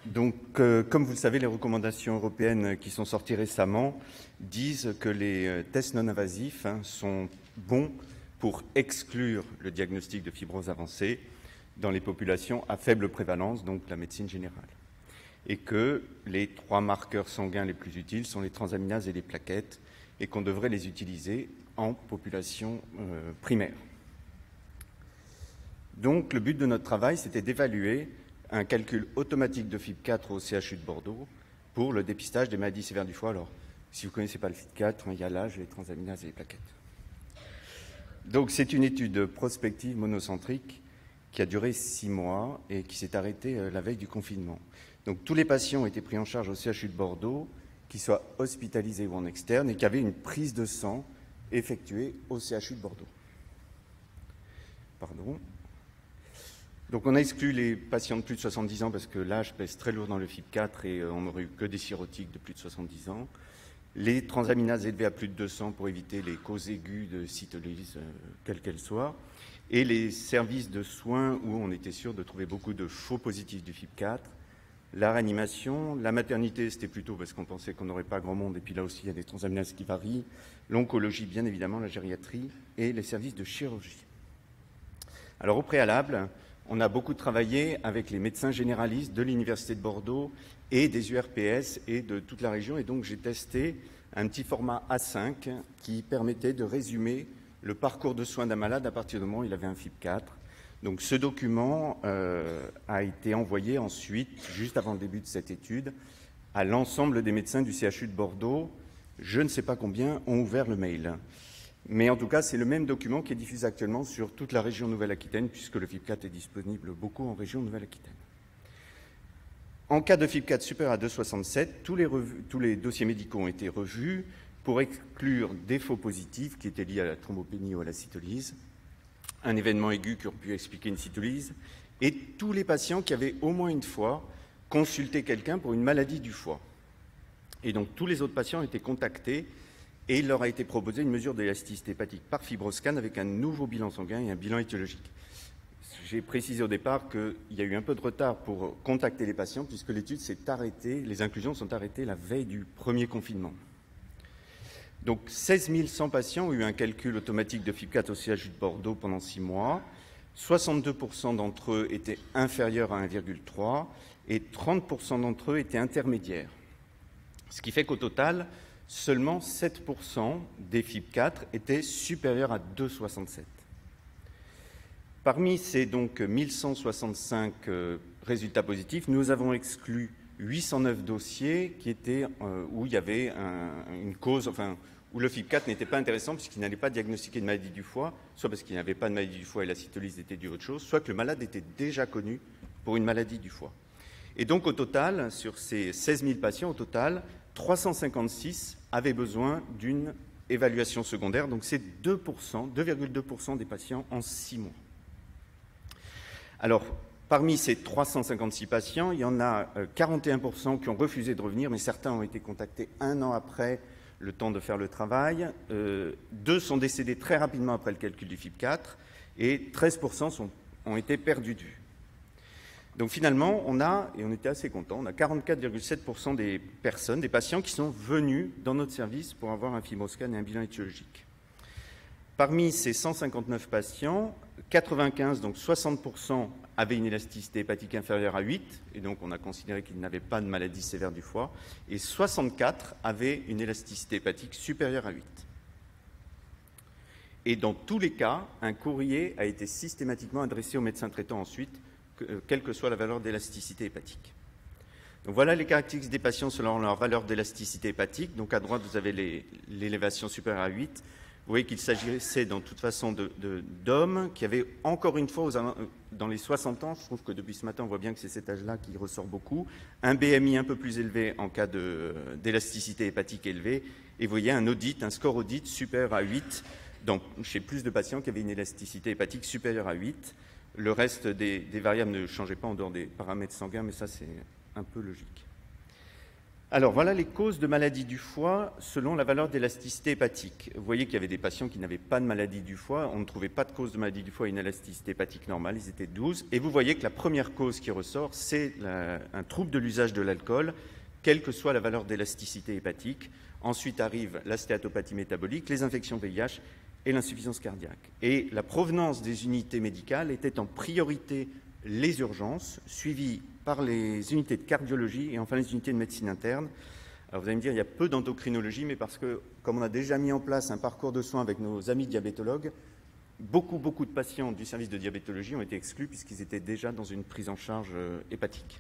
Donc, comme vous le savez, les recommandations européennes qui sont sorties récemment disent que les tests non invasifs sont bons pour exclure le diagnostic de fibrose avancée dans les populations à faible prévalence, donc la médecine générale. Et que les 3 marqueurs sanguins les plus utiles sont les transaminases et les plaquettes, et qu'on devrait les utiliser en population primaire. Donc, le but de notre travail, c'était d'évaluer un calcul automatique de FIB4 au CHU de Bordeaux pour le dépistage des maladies sévères du foie. Alors, si vous ne connaissez pas le FIB4, il y a l'âge, les transaminases et les plaquettes. Donc, c'est une étude prospective monocentrique qui a duré 6 mois et qui s'est arrêtée la veille du confinement. Donc, tous les patients ont été pris en charge au CHU de Bordeaux, qu'ils soient hospitalisés ou en externe, et qui avaient une prise de sang effectuée au CHU de Bordeaux. Pardon. Donc on a exclu les patients de plus de 70 ans parce que l'âge pèse très lourd dans le FIB4 et on n'aurait eu que des cirrhotiques de plus de 70 ans. Les transaminases élevées à plus de 200 pour éviter les causes aiguës de cytolyse, quelles qu'elles soient. Et les services de soins où on était sûr de trouver beaucoup de faux positifs du FIB4. La réanimation, la maternité, c'était plutôt parce qu'on pensait qu'on n'aurait pas grand monde. Et puis là aussi, il y a des transaminases qui varient. L'oncologie, bien évidemment, la gériatrie et les services de chirurgie. Alors au préalable, on a beaucoup travaillé avec les médecins généralistes de l'Université de Bordeaux et des URPS et de toute la région. Et donc, j'ai testé un petit format A5 qui permettait de résumer le parcours de soins d'un malade à partir du moment où il avait un FIB4. Donc, ce document a été envoyé ensuite, juste avant le début de cette étude, à l'ensemble des médecins du CHU de Bordeaux. Je ne sais pas combien ont ouvert le mail. Mais en tout cas, c'est le même document qui est diffusé actuellement sur toute la région Nouvelle-Aquitaine, puisque le FIB4 est disponible beaucoup en région Nouvelle-Aquitaine. En cas de FIB4 supérieur à 2,67, tous les dossiers médicaux ont été revus pour exclure des faux positifs qui étaient liés à la thrombopénie ou à la cytolyse, un événement aigu qui aurait pu expliquer une cytolyse, et tous les patients qui avaient au moins une fois consulté quelqu'un pour une maladie du foie. Et donc tous les autres patients ont été contactés et il leur a été proposé une mesure d'élasticité hépatique par fibroscan avec un nouveau bilan sanguin et un bilan étiologique. J'ai précisé au départ qu'il y a eu un peu de retard pour contacter les patients puisque l'étude s'est arrêtée, les inclusions sont arrêtées la veille du premier confinement. Donc 16 100 patients ont eu un calcul automatique de FIB4 au CHU de Bordeaux pendant 6 mois. 62% d'entre eux étaient inférieurs à 1,3 et 30% d'entre eux étaient intermédiaires. Ce qui fait qu'au total, seulement 7% des FIB4 étaient supérieurs à 2,67. Parmi ces donc 1165 résultats positifs, nous avons exclu 809 dossiers qui étaient, où il y avait une cause, enfin, où le FIB4 n'était pas intéressant puisqu'il n'allait pas diagnostiquer une maladie du foie, soit parce qu'il n'avait pas de maladie du foie et la cytolyse était due à autre chose, soit que le malade était déjà connu pour une maladie du foie. Et donc au total, sur ces 16 000 patients, au total, 356 avaient besoin d'une évaluation secondaire, donc c'est 2,2% des patients en 6 mois. Alors, parmi ces 356 patients, il y en a 41% qui ont refusé de revenir, mais certains ont été contactés 1 an après le temps de faire le travail. 2 sont décédés très rapidement après le calcul du FIB4 et 13% ont été perdus de vue. Donc finalement, on a, et on était assez contents, on a 44,7% des personnes, des patients qui sont venus dans notre service pour avoir un fibroscan et un bilan étiologique. Parmi ces 159 patients, 95, donc 60% avaient une élasticité hépatique inférieure à 8, et donc on a considéré qu'ils n'avaient pas de maladie sévère du foie, et 64 avaient une élasticité hépatique supérieure à 8. Et dans tous les cas, un courrier a été systématiquement adressé au médecin traitant ensuite, quelle que soit la valeur d'élasticité hépatique. Donc voilà les caractéristiques des patients selon leur valeur d'élasticité hépatique. Donc à droite, vous avez l'élévation supérieure à 8. Vous voyez qu'il s'agissait de toute façon d'hommes qui avaient encore une fois, dans les 60 ans, je trouve que depuis ce matin, on voit bien que c'est cet âge-là qui ressort beaucoup, un BMI un peu plus élevé en cas d'élasticité hépatique élevée, et vous voyez un score audit supérieur à 8, chez plus de patients qui avaient une élasticité hépatique supérieure à 8. Le reste des variables ne changeaient pas en dehors des paramètres sanguins, mais ça, c'est un peu logique. Alors voilà les causes de maladie du foie selon la valeur d'élasticité hépatique. Vous voyez qu'il y avait des patients qui n'avaient pas de maladie du foie, on ne trouvait pas de cause de maladie du foie à une élasticité hépatique normale, ils étaient 12. Et vous voyez que la première cause qui ressort, c'est un trouble de l'usage de l'alcool, quelle que soit la valeur d'élasticité hépatique. Ensuite arrive la stéatopathie métabolique, les infections VIH et l'insuffisance cardiaque. Et la provenance des unités médicales était en priorité les urgences, suivies par les unités de cardiologie et enfin les unités de médecine interne. Alors vous allez me dire, il y a peu d'endocrinologie, mais parce que, comme on a déjà mis en place un parcours de soins avec nos amis diabétologues, beaucoup de patients du service de diabétologie ont été exclus puisqu'ils étaient déjà dans une prise en charge hépatique.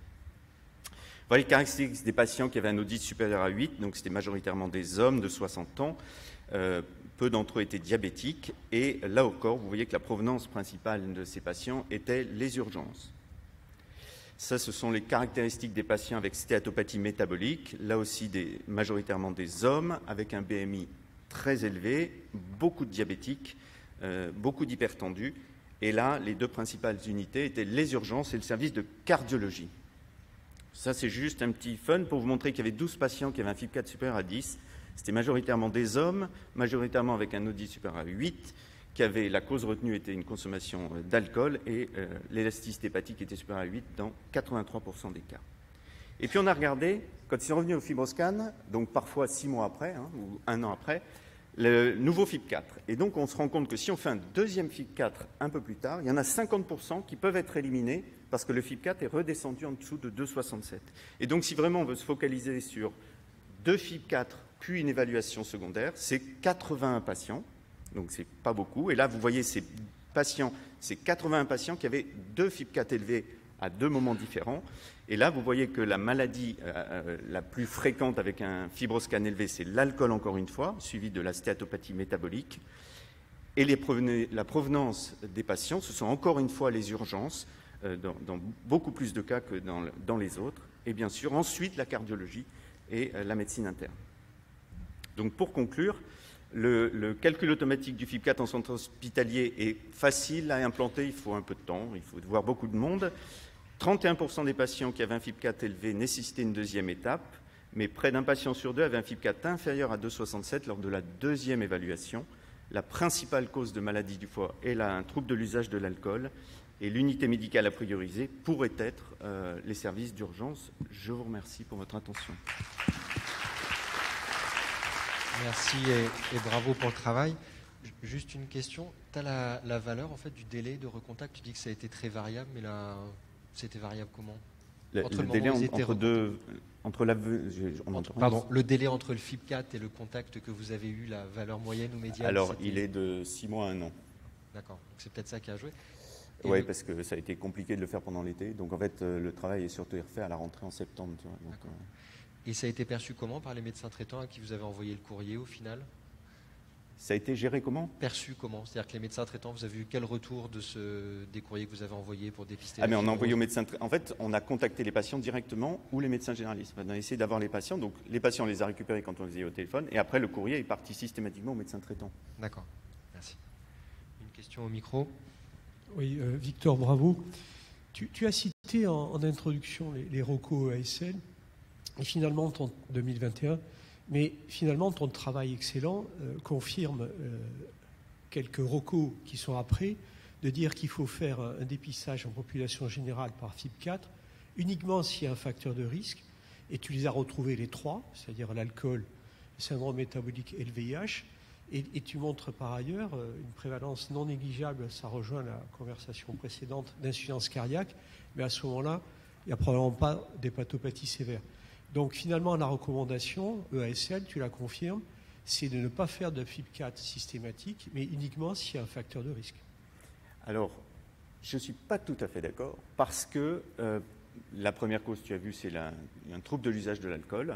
Voilà les caractéristiques des patients qui avaient un audit supérieur à 8, donc c'était majoritairement des hommes de 60 ans. Peu d'entre eux étaient diabétiques et là encore, vous voyez que la provenance principale de ces patients était les urgences. Ça, ce sont les caractéristiques des patients avec stéatopathie métabolique, là aussi majoritairement des hommes avec un BMI très élevé, beaucoup de diabétiques, beaucoup d'hypertendus. Et là, les deux principales unités étaient les urgences et le service de cardiologie. Ça, c'est juste un petit fun pour vous montrer qu'il y avait 12 patients qui avaient un FIB4 supérieur à 10. C'était majoritairement des hommes, majoritairement avec un audit supérieur à 8, la cause retenue était une consommation d'alcool et l'élasticité hépatique était supérieure à 8 dans 83% des cas. Et puis on a regardé, quand ils sont revenus au FibroScan, donc parfois 6 mois après, ou 1 an après, le nouveau FIB4. Et donc on se rend compte que si on fait un deuxième FIB4 un peu plus tard, il y en a 50% qui peuvent être éliminés parce que le FIB4 est redescendu en dessous de 2,67. Et donc si vraiment on veut se focaliser sur 2 FIB4 puis une évaluation secondaire, c'est 81 patients, donc c'est pas beaucoup. Et là, vous voyez ces patients, c'est 81 patients qui avaient 2 FIB4 élevés à 2 moments différents. Et là, vous voyez que la maladie la plus fréquente avec un FibroScan élevé, c'est l'alcool encore une fois, suivi de la stéatopathie métabolique. Et la provenance des patients, ce sont encore une fois les urgences, dans beaucoup plus de cas que dans les autres. Et bien sûr, ensuite, la cardiologie et la médecine interne. Donc pour conclure, le calcul automatique du FIB4 en centre hospitalier est facile à implanter, il faut un peu de temps, il faut voir beaucoup de monde. 31% des patients qui avaient un FIB4 élevé nécessitaient une deuxième étape, mais près d'un patient sur deux avait un FIB4 inférieur à 2,67 lors de la deuxième évaluation. La principale cause de maladie du foie est un trouble de l'usage de l'alcool et l'unité médicale à prioriser pourrait être les services d'urgence. Je vous remercie pour votre attention. Merci et bravo pour le travail. Juste une question, tu as la valeur en fait, du délai de recontact, tu dis que ça a été très variable, mais là, c'était variable comment? Le délai le délai entre le FIB4 et le contact que vous avez eu, la valeur moyenne ou médiane? Alors, il est de 6 mois à 1 an. D'accord, c'est peut-être ça qui a joué. Oui, parce que ça a été compliqué de le faire pendant l'été. Donc, en fait, le travail est surtout refait à la rentrée en septembre. Tu vois, donc, Et ça a été perçu comment par les médecins traitants à qui vous avez envoyé le courrier au final? Ça a été géré comment? Perçu comment? C'est-à-dire que les médecins traitants, vous avez eu quel retour des courriers que vous avez envoyés pour dépister? Mais on a envoyé aux médecins traitants. En fait, on a contacté les patients directement ou les médecins généralistes. On a essayé d'avoir les patients. Donc, les patients, on les a récupérés quand on les a eu au téléphone. Et après, le courrier est parti systématiquement aux médecins traitants. D'accord, merci. Une question au micro? Oui, Victor, bravo. Tu as cité en introduction les recos ASL. Et finalement, 2021, mais finalement, ton travail excellent confirme quelques recos qui sont après, de dire qu'il faut faire un dépistage en population générale par FIB4, uniquement s'il y a un facteur de risque, et tu les as retrouvés les 3, c'est-à-dire l'alcool, le syndrome métabolique et le VIH, et tu montres par ailleurs une prévalence non négligeable, ça rejoint la conversation précédente, d'insuffisance cardiaque, mais à ce moment-là, il n'y a probablement pas d'hépatopathie sévère. Donc finalement, la recommandation, EASL, tu la confirmes, c'est de ne pas faire de FIB4 systématique, mais uniquement s'il y a un facteur de risque. Alors, je ne suis pas tout à fait d'accord, parce que la première cause, tu as vu, c'est un trouble de l'usage de l'alcool,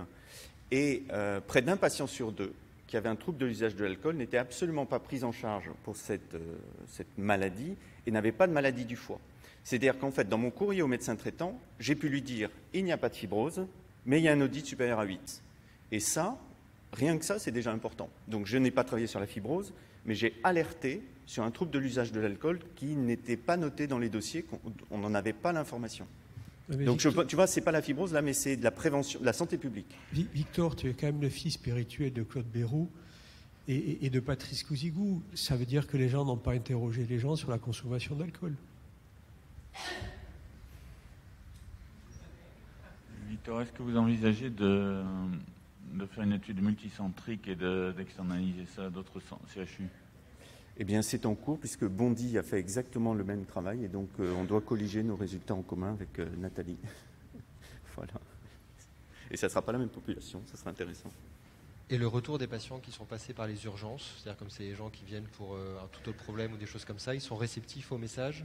et près d'un patient sur deux qui avait un trouble de l'usage de l'alcool n'était absolument pas pris en charge pour cette maladie et n'avait pas de maladie du foie. C'est-à-dire qu'en fait, dans mon courrier au médecin traitant, j'ai pu lui dire « il n'y a pas de fibrose », mais il y a un audit supérieur à 8. Et ça, rien que ça, c'est déjà important. Donc je n'ai pas travaillé sur la fibrose, mais j'ai alerté sur un trouble de l'usage de l'alcool qui n'était pas noté dans les dossiers, on n'en avait pas l'information. Donc tu vois, c'est pas la fibrose là, mais c'est de la prévention, de la santé publique. Victor, tu es quand même le fils spirituel de Claude Bérou et de Patrice Cousigou. Ça veut dire que les gens n'ont pas interrogé les gens sur la consommation d'alcool. Victor, est-ce que vous envisagez de faire une étude multicentrique et d'externaliser ça à d'autres CHU? Eh bien, c'est en cours, puisque Bondy a fait exactement le même travail, et donc on doit colliger nos résultats en commun avec Nathalie. Voilà. Et ça ne sera pas la même population, ça sera intéressant. Et le retour des patients qui sont passés par les urgences, c'est-à-dire comme c'est les gens qui viennent pour un tout autre problème ou des choses comme ça, ils sont réceptifs au message?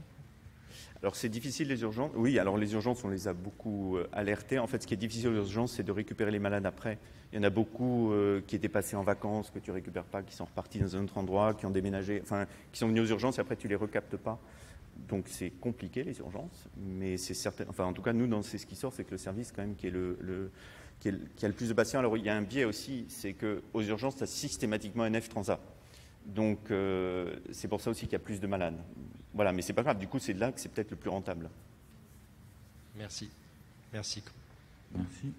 Alors c'est difficile les urgences. Oui, alors les urgences, on les a beaucoup alertés. En fait, ce qui est difficile aux urgences, c'est de récupérer les malades après. Il y en a beaucoup qui étaient passés en vacances, que tu récupères pas, qui sont repartis dans un autre endroit, qui ont déménagé, enfin, qui sont venus aux urgences et après tu les recaptes pas. Donc c'est compliqué les urgences, mais c'est certain. Enfin, en tout cas, nous, c'est ce qui sort, c'est que le service quand même qui a le plus de patients. Alors il y a un biais aussi, c'est que aux urgences, tu as systématiquement un F transat. Donc c'est pour ça aussi qu'il y a plus de malades. Voilà, mais c'est pas grave. Du coup, c'est là que c'est peut-être le plus rentable. Merci. Merci. Merci.